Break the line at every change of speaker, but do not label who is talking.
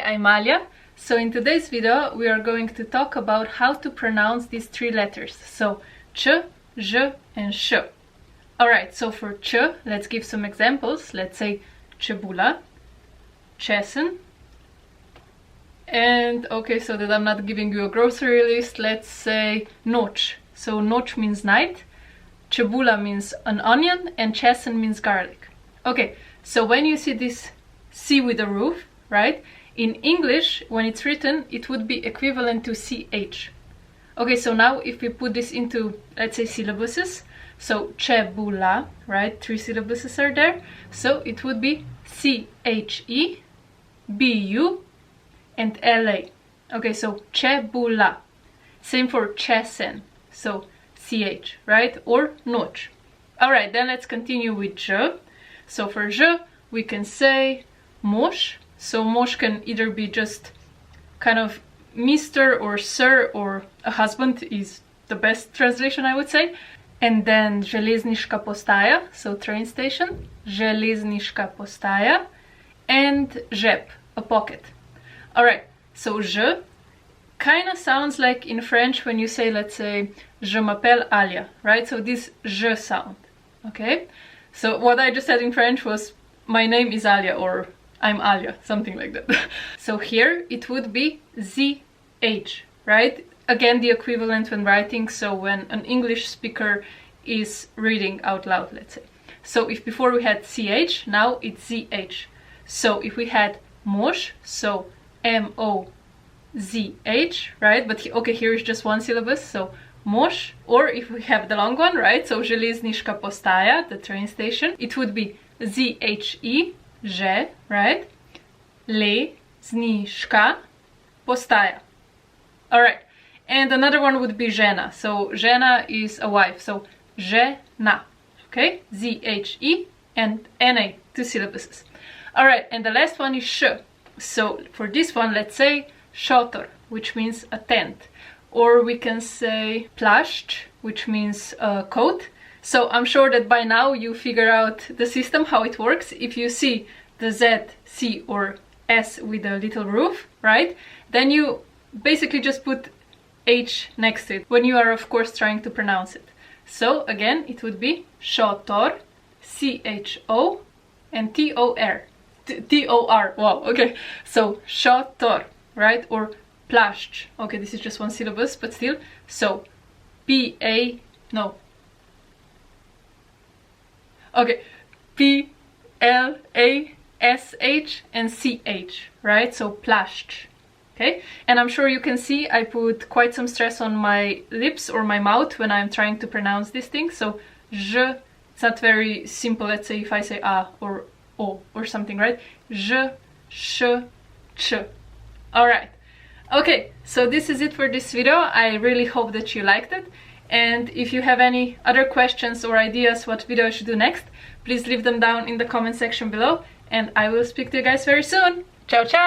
I'm Alia. So in today's video we are going to talk about how to pronounce these three letters. So č, ž and š. Alright, so for č, let's give some examples. Let's say čebula, česen, and okay, so that I'm not giving you a grocery list, let's say noč. So noč means night, čebula means an onion, and česen means garlic. Okay, so when you see this C with a roof, right? In English, when it's written, it would be equivalent to CH. Okay, so now if we put this into, let's say, syllabuses, so čebula, right? 3 syllabuses are there. So it would be CHE, BU, and LA. Okay, so čebula. Same for česen, so CH, right? Or noč. Alright, then let's continue with ž. So for ž, we can say moš. So moš can either be just kind of Mr. or Sir, or a husband is the best translation, I would say. And then železniška postaja, so train station, železniška postaja, and žeb, a pocket. Alright, so ž kind of sounds like in French when you say, let's say, je m'appelle Alia, right? So this j sound, okay? So what I just said in French was, my name is Alia, or I'm Alia, something like that. So here it would be ZH, right? Again, the equivalent when writing, so when an English speaker is reading out loud, let's say. So if before we had CH, now it's ZH. So if we had moš, so MOZH, right? But okay, here is just one syllabus, so moš, or if we have the long one, right? So železniška postaja, the train station, it would be ZHE, že, right? Lezniška postaja. Alright, and another one would be žena. So žena is a wife, so žena, okay? ZHE and NA, 2 syllabuses. Alright, and the last one is š. So for this one, let's say šotor, which means a tent. Or we can say plašč, which means a coat. So I'm sure that by now you figure out the system, how it works. If you see the Z, C or S with a little roof, right? Then you basically just put H next to it, when you are of course trying to pronounce it. So again, it would be šotor, CHO and TOR. T-O-R, wow, okay. So šotor, right? Or plašč. Okay, this is just one syllabus, but still. So P-A, no. Okay, P-L-A-S-H and C-H, right? So plašč. Okay, and I'm sure you can see I put quite some stress on my lips or my mouth when I'm trying to pronounce these things. So j, it's not very simple. Let's say if I say a or o or something, right? J, sh, ch. Alright, okay, so this is it for this video. I really hope that you liked it. And if you have any other questions or ideas what video I should do next, please leave them down in the comment section below. And I will speak to you guys very soon. Ciao, ciao!